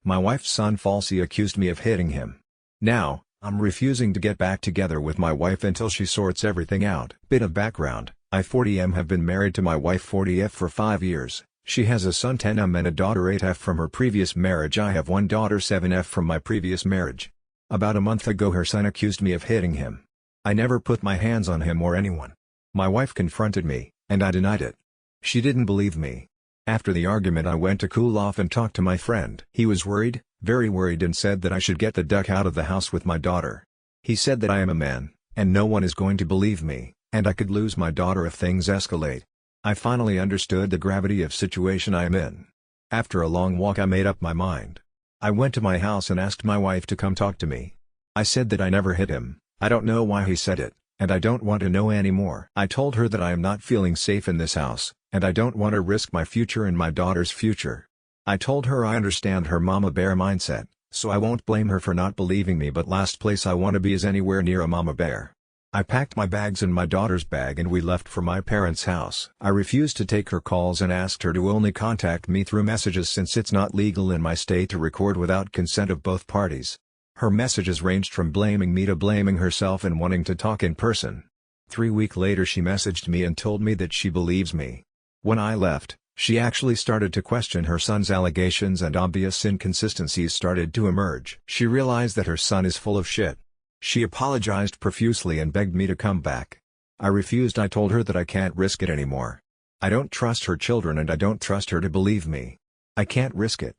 My wife's son Falsey accused me of hitting him. Now, I'm refusing to get back together with my wife until she sorts everything out. Bit of background: I 40M have been married to my wife 40F for 5 years. She has a son 10M and a daughter 8F from her previous marriage. I have one daughter 7F from my previous marriage. About a month ago her son accused me of hitting him. I never put my hands on him or anyone. My wife confronted me, and I denied it. She didn't believe me. After the argument I went to cool off and talked to my friend. He was worried, very worried, and said that I should get the duck out of the house with my daughter. He said that I am a man, and no one is going to believe me, and I could lose my daughter if things escalate. I finally understood the gravity of situation I am in. After a long walk I made up my mind. I went to my house and asked my wife to come talk to me. I said that I never hit him. I don't know why he said it, and I don't want to know anymore. I told her that I am not feeling safe in this house, and I don't want to risk my future and my daughter's future. I told her I understand her mama bear mindset, so I won't blame her for not believing me, but last place I want to be is anywhere near a mama bear. I packed my bags and my daughter's bag and we left for my parents' house. I refused to take her calls and asked her to only contact me through messages since it's not legal in my state to record without consent of both parties. Her messages ranged from blaming me to blaming herself and wanting to talk in person. 3 weeks later she messaged me and told me that she believes me. When I left, she actually started to question her son's allegations and obvious inconsistencies started to emerge. She realized that her son is full of shit. She apologized profusely and begged me to come back. I refused. I told her that I can't risk it anymore. I don't trust her children and I don't trust her to believe me. I can't risk it.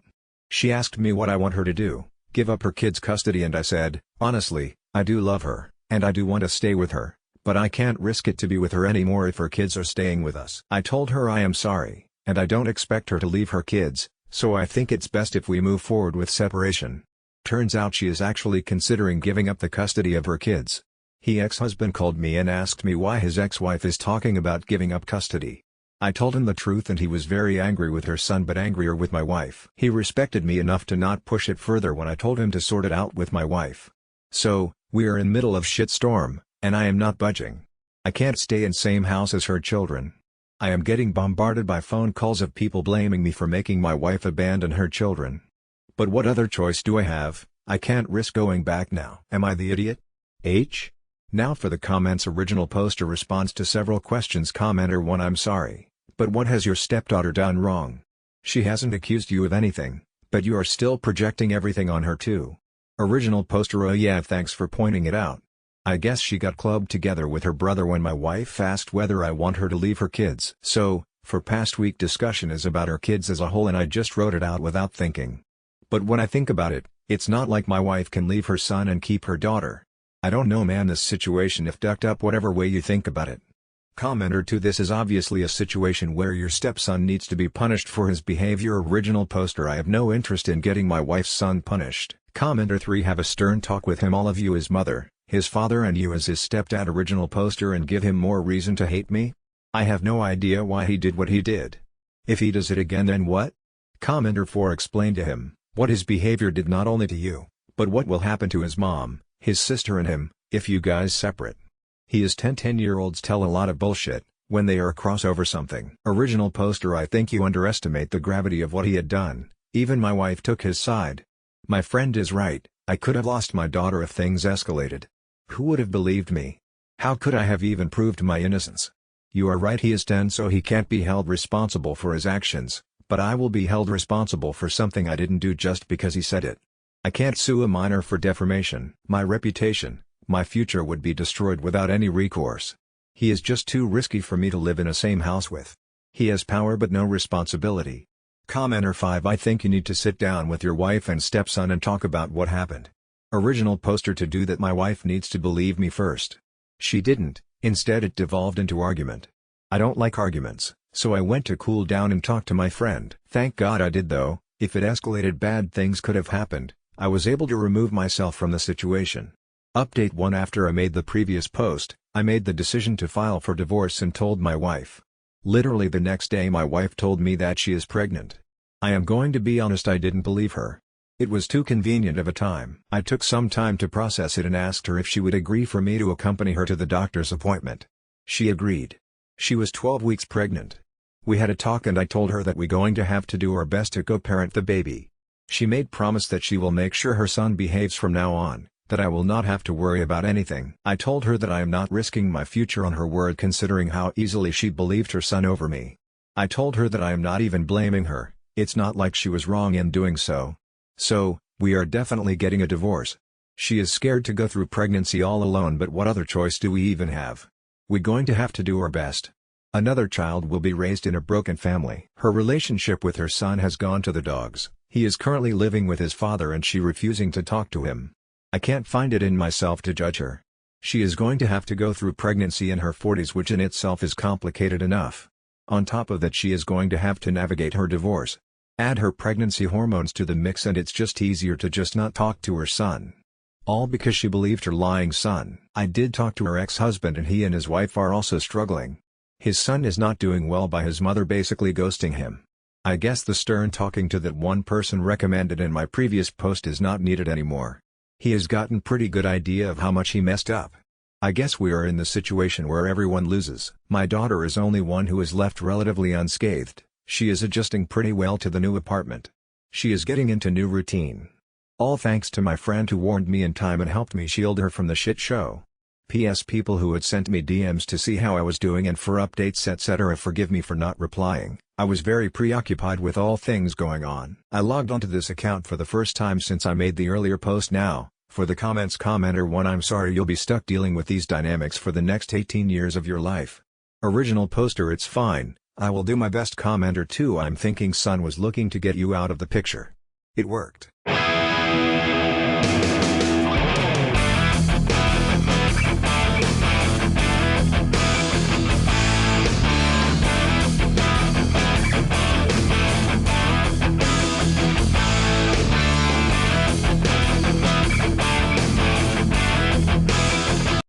She asked me what I want her to do, give up her kids' custody, and I said, honestly, I do love her, and I do want to stay with her, but I can't risk it to be with her anymore if her kids are staying with us. I told her I am sorry, and I don't expect her to leave her kids, so I think it's best if we move forward with separation. Turns out she is actually considering giving up the custody of her kids. His ex-husband called me and asked me why his ex-wife is talking about giving up custody. I told him the truth and he was very angry with her son but angrier with my wife. He respected me enough to not push it further when I told him to sort it out with my wife. So, we are in middle of shitstorm, and I am not budging. I can't stay in same house as her children. I am getting bombarded by phone calls of people blaming me for making my wife abandon her children. But what other choice do I have? I can't risk going back now. Am I the idiot? Now for the comments. Original poster responds to several questions. Commenter 1: I'm sorry, but what has your stepdaughter done wrong? She hasn't accused you of anything, but you are still projecting everything on her too. Original poster: oh yeah, thanks for pointing it out. I guess she got clubbed together with her brother when my wife asked whether I want her to leave her kids. So, for past week discussion is about her kids as a whole and I just wrote it out without thinking. But when I think about it, it's not like my wife can leave her son and keep her daughter. I don't know, man, this situation if ducked up whatever way you think about it. Commenter 2: this is obviously a situation where your stepson needs to be punished for his behavior. Original poster: I have no interest in getting my wife's son punished. Commenter 3: have a stern talk with him, all of you, his mother, his father and you as his stepdad. Original poster: and give him more reason to hate me? I have no idea why he did what he did. If he does it again, then what? Commenter 4: explain to him what his behavior did not only to you, but what will happen to his mom, his sister and him, if you guys separate. He is 10-year-olds tell a lot of bullshit, when they are cross over something. Original poster: I think you underestimate the gravity of what he had done, even my wife took his side. My friend is right, I could have lost my daughter if things escalated. Who would have believed me? How could I have even proved my innocence? You are right, he is 10 so he can't be held responsible for his actions, but I will be held responsible for something I didn't do just because he said it. I can't sue a minor for defamation. My reputation, my future would be destroyed without any recourse. He is just too risky for me to live in a same house with. He has power but no responsibility. Commenter 5: I think you need to sit down with your wife and stepson and talk about what happened. Original poster: to do that my wife needs to believe me first. She didn't, instead it devolved into argument. I don't like arguments, so I went to cool down and talk to my friend. Thank God I did though, if it escalated bad things could have happened. I was able to remove myself from the situation. Update 1: after I made the previous post, I made the decision to file for divorce and told my wife. Literally the next day my wife told me that she is pregnant. I am going to be honest, I didn't believe her. It was too convenient of a time. I took some time to process it and asked her if she would agree for me to accompany her to the doctor's appointment. She agreed. She was 12 weeks pregnant. We had a talk and I told her that we're going to have to do our best to co-parent the baby. She made promise that she will make sure her son behaves from now on, that I will not have to worry about anything. I told her that I am not risking my future on her word considering how easily she believed her son over me. I told her that I am not even blaming her, it's not like she was wrong in doing so. So, we are definitely getting a divorce. She is scared to go through pregnancy all alone, but what other choice do we even have? We're going to have to do our best. Another child will be raised in a broken family. Her relationship with her son has gone to the dogs. He is currently living with his father and she refusing to talk to him. I can't find it in myself to judge her. She is going to have to go through pregnancy in her 40s, which in itself is complicated enough. On top of that, she is going to have to navigate her divorce. Add her pregnancy hormones to the mix and it's just easier to just not talk to her son. All because she believed her lying son. I did talk to her ex-husband and he and his wife are also struggling. His son is not doing well by his mother basically ghosting him. I guess the stern talking to that one person recommended in my previous post is not needed anymore. He has gotten pretty good idea of how much he messed up. I guess we are in the situation where everyone loses. My daughter is only one who is left relatively unscathed. She is adjusting pretty well to the new apartment. She is getting into new routine. All thanks to my friend who warned me in time and helped me shield her from the shit show. P.S. People who had sent me DMs to see how I was doing and for updates etc. forgive me for not replying. I was very preoccupied with all things going on. I logged onto this account for the first time since I made the earlier post now. For the comments, commenter 1, I'm sorry you'll be stuck dealing with these dynamics for the next 18 years of your life. Original poster, it's fine, I will do my best. Commenter 2, I'm thinking son was looking to get you out of the picture. It worked.